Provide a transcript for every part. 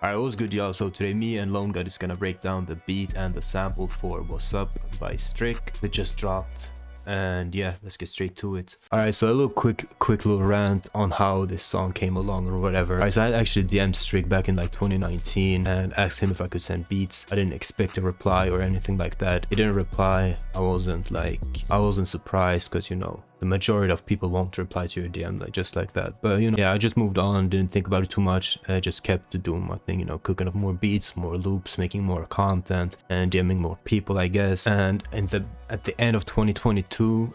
Alright, what's good, y'all? So today me and Lone Guy is gonna break down the beat and the sample for What's Up by Strick. It just dropped, and yeah, let's get straight to it. Alright, so a little quick little rant on how this song came along or whatever. Alright, so I actually DM'd Strick back in like 2019 and asked him if I could send beats. I didn't expect a reply or anything like that. He didn't reply. I wasn't surprised, because you know, the majority of people won't reply to your DM just like that. But you know, yeah, I just moved on, didn't think about it too much. I just kept doing my thing, you know, cooking up more beats, more loops, making more content, and DMing more people, I guess. And at the end of 2022,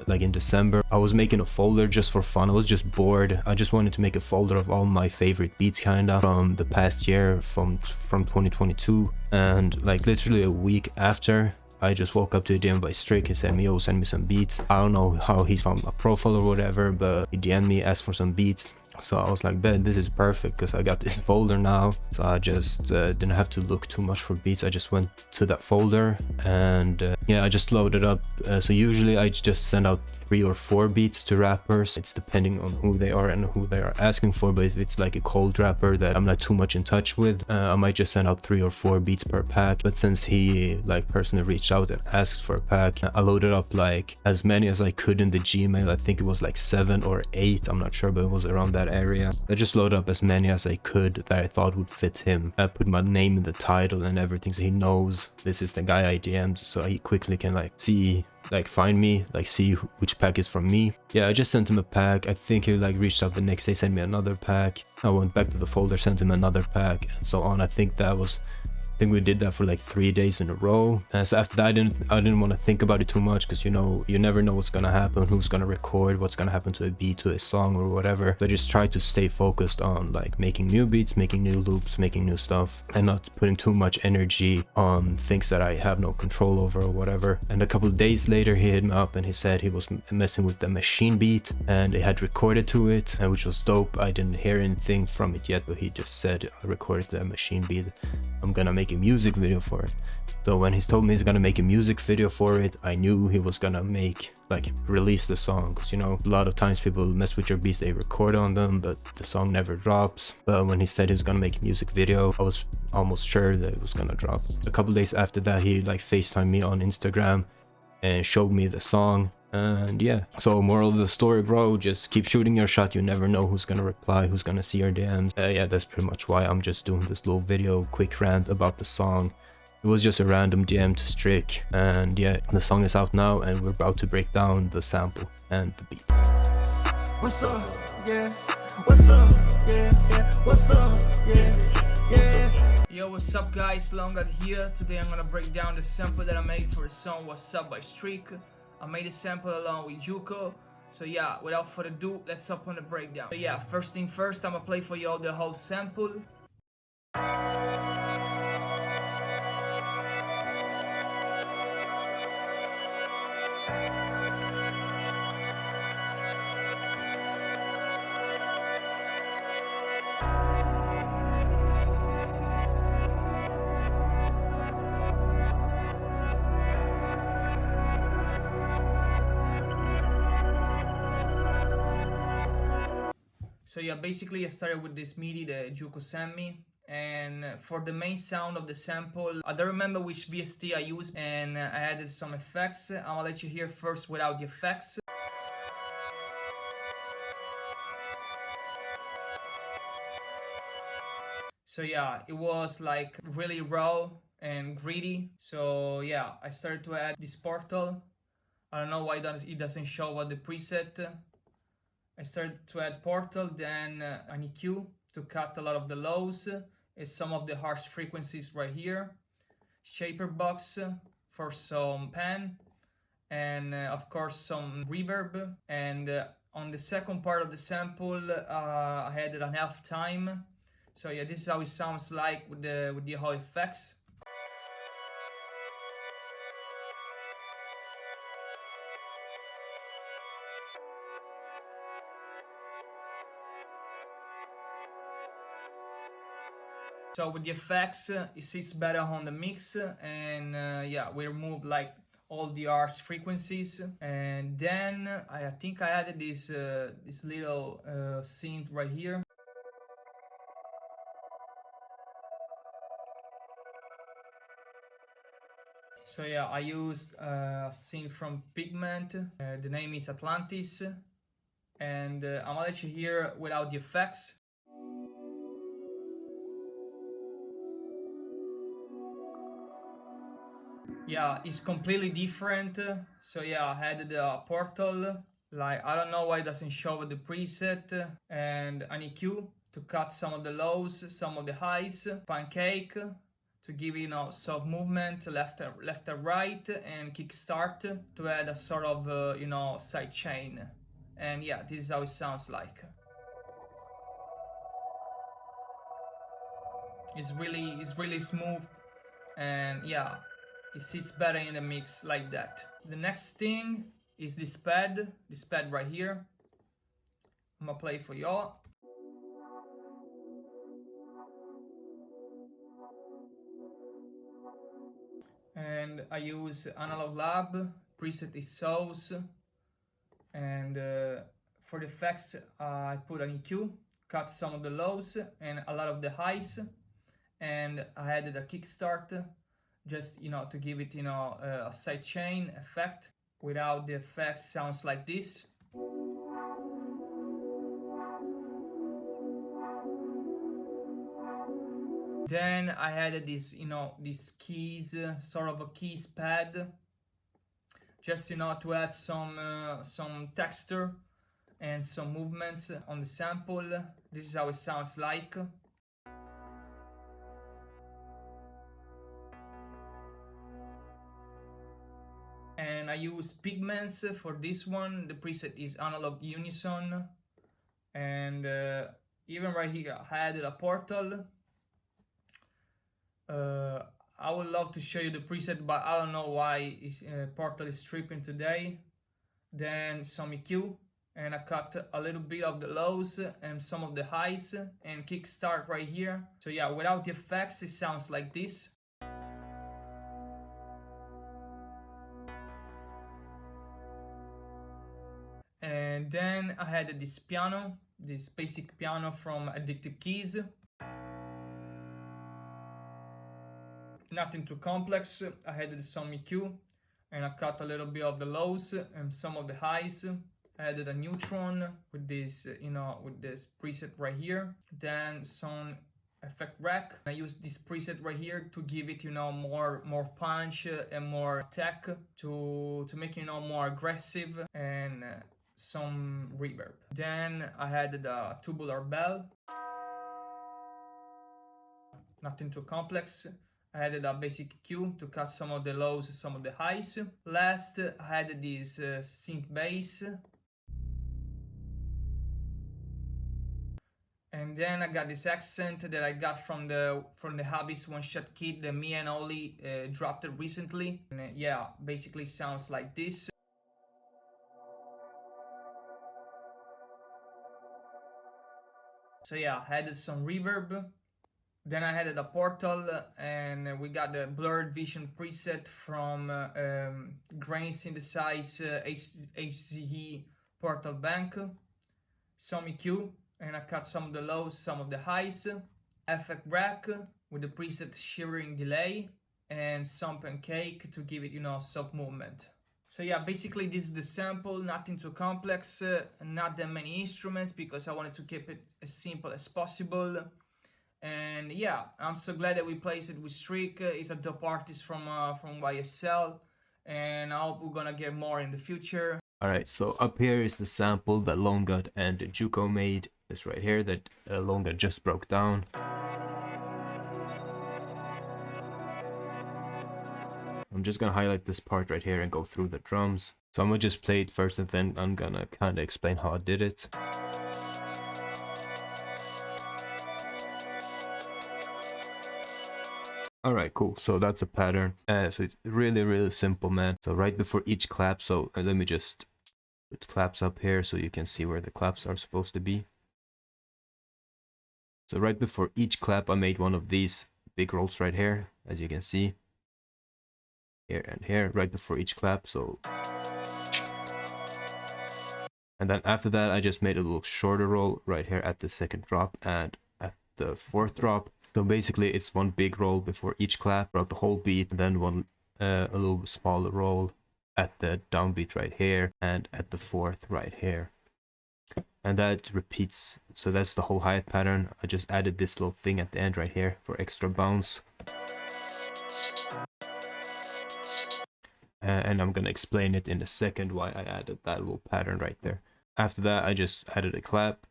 like in December, I was making a folder just for fun. I was just bored. I just wanted to make a folder of all my favorite beats kinda from the past year, from 2022. And like literally a week after, I just woke up to a DM by Strick. He said, "Yo, send me some beats." I don't know how he's from a profile or whatever, but he DM'd me, asked for some beats. So I was like, "Bet, this is perfect," because I got this folder now. So I just didn't have to look too much for beats. I just went to that folder and yeah, I just loaded up. So usually I just send out 3 or 4 beats to rappers. It's depending on who they are and who they are asking for. But if it's like a cold rapper that I'm not too much in touch with, I might just send out 3 or 4 beats per pack. But since he like personally reached out and asked for a pack, I loaded up like as many as I could in the Gmail. I think it was like 7 or 8, I'm not sure, but it was around that area. I just loaded up as many as I could that I thought would fit him. I put my name in the title and everything, so he knows this is the guy I DM'd, so he quickly can like see, like find me, like see which pack is from me. Yeah, I just sent him a pack. I think he like reached out the next day, sent me another pack. I went back to the folder, sent him another pack, and so on. I think we did that for like 3 days in a row. And so after that, I didn't want to think about it too much, because you know, you never know what's gonna happen, who's gonna record, what's gonna happen to a beat, to a song or whatever. So I just try to stay focused on like making new beats, making new loops, making new stuff, and not putting too much energy on things that I have no control over or whatever. And a couple of days later, he hit me up and he said he was messing with the machine beat and they had recorded to it, which was dope. I didn't hear anything from it yet, but he just said, "I recorded the machine beat. I'm gonna make a music video for it." So when he told me he's gonna make a music video for it, I knew he was gonna release the song, because you know, a lot of times people mess with your beats, they record on them but the song never drops. But when he said he was gonna make a music video, I was almost sure that it was gonna drop. A couple days after that, he like FaceTimed me on Instagram and showed me the song. And yeah, so moral of the story, bro, just keep shooting your shot. You never know who's gonna reply, who's gonna see your DMs. Yeah, that's pretty much why I'm just doing this little video, quick rant about the song. It was just a random DM to Strick, and yeah, the song is out now and we're about to break down the sample and the beat. What's up? Yeah. What's up? Yeah, yeah. What's up? Yeah, yeah. Yo, what's up guys, Longa here. Today I'm gonna break down the sample that I made for the song What's Up by Strick. I made a sample along with vAFKO. So yeah, without further ado, let's hop on the breakdown. So yeah, first thing first, I'm gonna play for y'all the whole sample. So yeah, basically I started with this MIDI that vAFKO sent me, and for the main sound of the sample, I don't remember which VST I used, and I added some effects. I'm gonna let you hear first without the effects. So yeah, it was like really raw and gritty. So yeah, I started to add this portal. I don't know why it doesn't show what the preset. I started to add portal, then an EQ to cut a lot of the lows, some of the harsh frequencies right here, shaper box for some pan, and of course some reverb. And on the second part of the sample, I added an half time. So yeah, this is how it sounds like with the whole effects. So with the effects, it sits better on the mix, and yeah, we removed like all the harsh frequencies, and then I think I added this little synth right here. So yeah, I used a scene from Pigment. The name is Atlantis, and I'm gonna let you hear without the effects. Yeah, it's completely different. So yeah, I had the portal. Like, I don't know why it doesn't show the preset, and an EQ to cut some of the lows, some of the highs, pancake to give soft movement left and right, and kickstart to add a sort of side chain. And yeah, this is how it sounds like. It's really smooth, and yeah, it sits better in the mix like that. The next thing is this pad right here. I'm gonna play for y'all. And I use Analog Lab, preset is Sauce, and for the effects I put an EQ, cut some of the lows and a lot of the highs, and I added a kickstart just to give it a sidechain effect. Without the effects, sounds like this. Then I added this these keys, sort of a keys pad, just to add some texture and some movements on the sample. This is how it sounds like. And I use pigments for this one. The preset is Analog Unison, and even right here I added a portal. I would love to show you the preset, but I don't know why portal is tripping today. Then some EQ, and I cut a little bit of the lows and some of the highs, and kickstart right here. So yeah, without the effects it sounds like this. And then I had this piano, this basic piano from Addictive Keys. Nothing too complex. I added some EQ, and I cut a little bit of the lows and some of the highs. I added a neutron with this, with this preset right here. Then some effect rack. I used this preset right here to give it, more punch and more attack to make it, more aggressive, and some reverb. Then I added a tubular bell. Nothing too complex. I added a basic EQ to cut some of the lows, some of the highs. Last, I added this synth bass. And then I got this accent that I got from the Hobbies One Shot kit that me and Oli dropped it recently. And yeah, basically sounds like this. So yeah, I added some reverb. Then I added a portal, and we got the blurred vision preset from Grain Synthesize HZE Portal Bank. Some EQ, and I cut some of the lows, some of the highs. Effect rack with the preset Shivering Delay, and some pancake to give it, soft movement. So yeah, basically this is the sample, nothing too complex, not that many instruments because I wanted to keep it as simple as possible. And yeah, I'm so glad that we placed it with Streak. He's a dope artist from YSL, and I hope we're gonna get more in the future. Alright, so up here is the sample that Lone God and Juko made. This right here that Lone God just broke down. I'm just gonna highlight this part right here and go through the drums. So I'm gonna just play it first, and then I'm gonna kinda explain how I did it. Alright, cool. So that's a pattern. So it's really simple, man. So right before each clap, so let me just put claps up here so you can see where the claps are supposed to be. So right before each clap, I made one of these big rolls right here, as you can see. Here and here, right before each clap. So, and then after that, I just made a little shorter roll right here at the second drop and at the fourth drop. So basically it's one big roll before each clap throughout the whole beat, and then one a little smaller roll at the downbeat right here and at the fourth right here. And that repeats, so that's the whole hi-hat pattern. I just added this little thing at the end right here for extra bounce. And I'm gonna explain it in a second why I added that little pattern right there. After that, I just added a clap.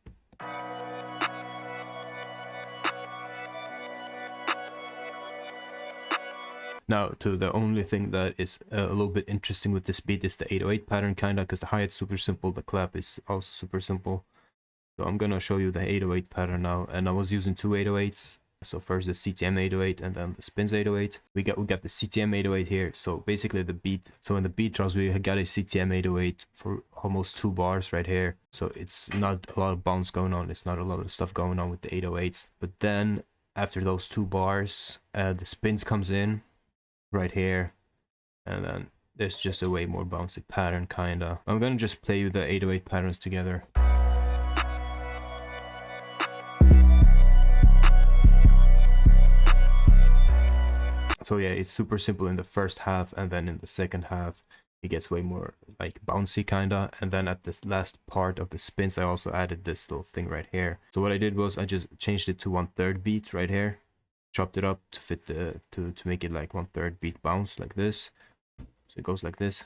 Now, to the only thing that is a little bit interesting with this beat is the 808 pattern, kinda, because the hi-hat's super simple, the clap is also super simple. So I'm gonna show you the 808 pattern now, and I was using two 808s. So first the CTM 808 and then the spins 808. We got the CTM 808 here. So basically the beat, so when the beat drops, we got a CTM 808 for almost 2 bars right here. So it's not a lot of bounce going on. It's not a lot of stuff going on with the 808s. But then after those 2 bars, the spins comes in right here, and then there's just a way more bouncy pattern, kinda. I'm gonna just play you the 808 patterns together. So yeah, it's super simple in the first half, and then in the second half it gets way more like bouncy, kinda. And then at this last part of the spins, I also added this little thing right here. So what I did was I just changed it to 1/3 beat right here, chopped it up to fit the to make it like 1/3 beat bounce like this. So it goes like this.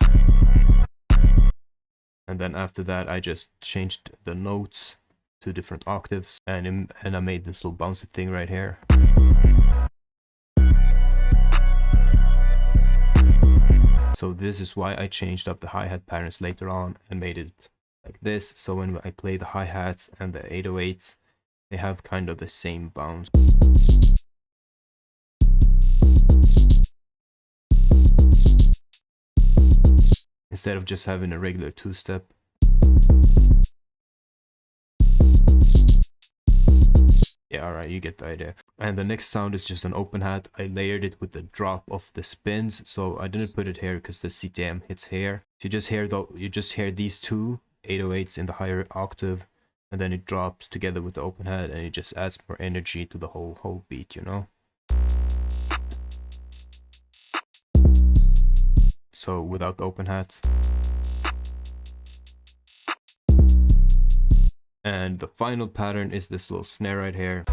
And then after that, I just changed the notes to different octaves, and I made this little bouncy thing right here. So this is why I changed up the hi-hat patterns later on and made it like this. So when I play the hi-hats and the 808s, they have kind of the same bounce. Instead of just having a regular 2-step. Yeah, alright, you get the idea. And the next sound is just an open hat. I layered it with the drop of the spins, so I didn't put it here because the CTM hits here. So you just hear these two 808s in the higher octave, and then it drops together with the open hat, and it just adds more energy to the whole beat, you know. So without the open hats. And the final pattern is this little snare right here.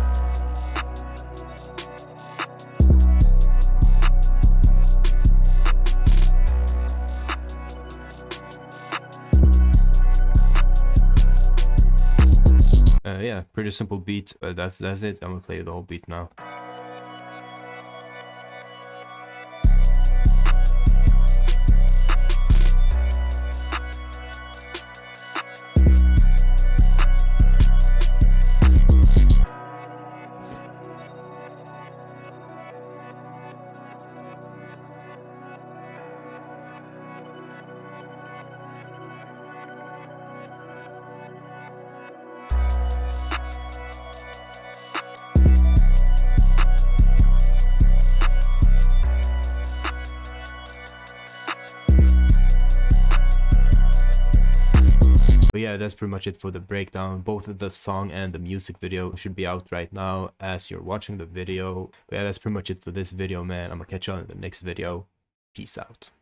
Yeah, pretty simple beat, but that's it. I'm gonna play the whole beat now. But yeah, that's pretty much it for the breakdown. Both of the song and the music video should be out right now as you're watching the video. But yeah, that's pretty much it for this video, man. I'm gonna catch you on in the next video. Peace out.